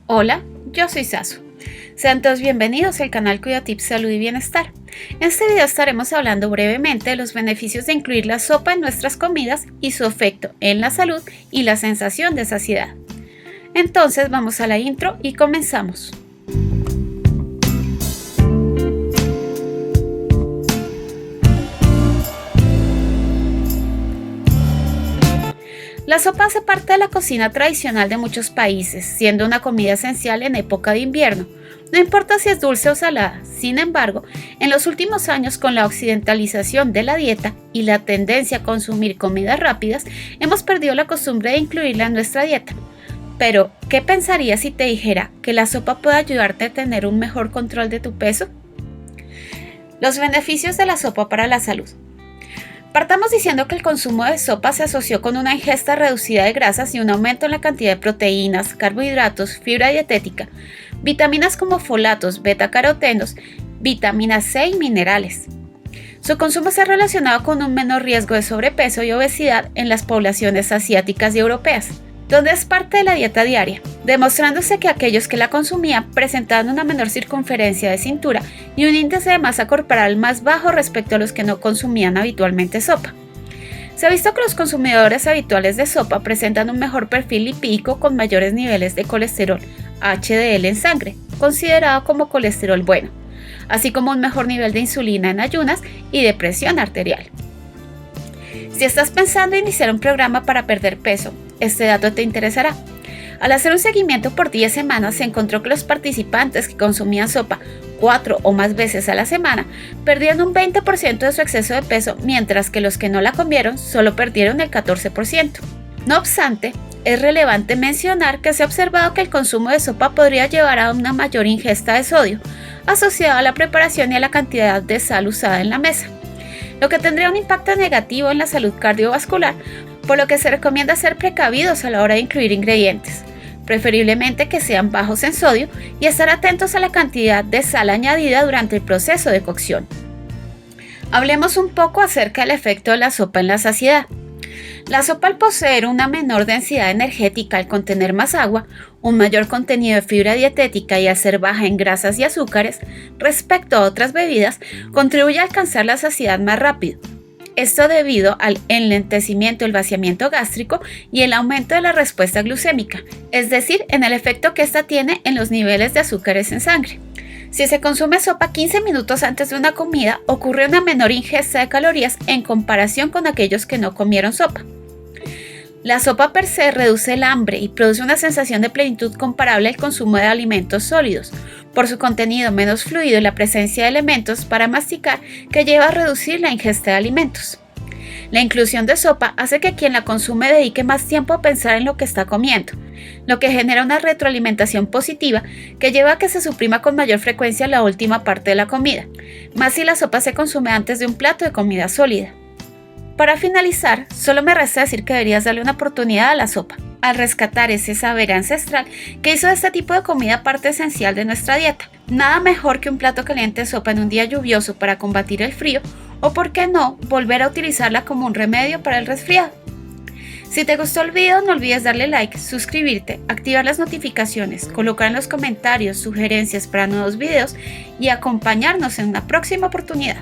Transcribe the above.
Hola, yo soy Sasu. Sean todos bienvenidos al canal Cuida Tips Salud y Bienestar. En este video estaremos hablando brevemente de los beneficios de incluir la sopa en nuestras comidas y su efecto en la salud y la sensación de saciedad. Entonces vamos a la intro y comenzamos. La sopa hace parte de la cocina tradicional de muchos países, siendo una comida esencial en época de invierno. No importa si es dulce o salada, sin embargo, en los últimos años con la occidentalización de la dieta y la tendencia a consumir comidas rápidas, hemos perdido la costumbre de incluirla en nuestra dieta. Pero, ¿qué pensarías si te dijera que la sopa puede ayudarte a tener un mejor control de tu peso? Los beneficios de la sopa para la salud. Partamos diciendo que el consumo de sopa se asoció con una ingesta reducida de grasas y un aumento en la cantidad de proteínas, carbohidratos, fibra dietética, vitaminas como folatos, betacarotenos, vitamina C y minerales. Su consumo se ha relacionado con un menor riesgo de sobrepeso y obesidad en las poblaciones asiáticas y europeas, donde es parte de la dieta diaria, demostrándose que aquellos que la consumían presentaban una menor circunferencia de cintura y un índice de masa corporal más bajo respecto a los que no consumían habitualmente sopa. Se ha visto que los consumidores habituales de sopa presentan un mejor perfil lipídico con mayores niveles de colesterol HDL en sangre, considerado como colesterol bueno, así como un mejor nivel de insulina en ayunas y de presión arterial. Si estás pensando en iniciar un programa para perder peso, este dato te interesará. Al hacer un seguimiento por 10 semanas, se encontró que los participantes que consumían sopa 4 o más veces a la semana perdían un 20% de su exceso de peso, mientras que los que no la comieron solo perdieron el 14%. No obstante, es relevante mencionar que se ha observado que el consumo de sopa podría llevar a una mayor ingesta de sodio, asociado a la preparación y a la cantidad de sal usada en la mesa, lo que tendría un impacto negativo en la salud cardiovascular, por lo que se recomienda ser precavidos a la hora de incluir ingredientes, preferiblemente que sean bajos en sodio, y estar atentos a la cantidad de sal añadida durante el proceso de cocción. Hablemos un poco acerca del efecto de la sopa en la saciedad. La sopa, al poseer una menor densidad energética al contener más agua, un mayor contenido de fibra dietética y al ser baja en grasas y azúcares respecto a otras bebidas, contribuye a alcanzar la saciedad más rápido. Esto debido al enlentecimiento del vaciamiento gástrico y el aumento de la respuesta glucémica, es decir, en el efecto que ésta tiene en los niveles de azúcares en sangre. Si se consume sopa 15 minutos antes de una comida, ocurre una menor ingesta de calorías en comparación con aquellos que no comieron sopa. La sopa per se reduce el hambre y produce una sensación de plenitud comparable al consumo de alimentos sólidos, por su contenido menos fluido y la presencia de elementos para masticar que lleva a reducir la ingesta de alimentos. La inclusión de sopa hace que quien la consume dedique más tiempo a pensar en lo que está comiendo, lo que genera una retroalimentación positiva que lleva a que se suprima con mayor frecuencia la última parte de la comida, más si la sopa se consume antes de un plato de comida sólida. Para finalizar, solo me resta decir que deberías darle una oportunidad a la sopa, al rescatar ese saber ancestral que hizo de este tipo de comida parte esencial de nuestra dieta. Nada mejor que un plato caliente de sopa en un día lluvioso para combatir el frío, o por qué no, volver a utilizarla como un remedio para el resfriado. Si te gustó el video, no olvides darle like, suscribirte, activar las notificaciones, colocar en los comentarios sugerencias para nuevos videos y acompañarnos en una próxima oportunidad.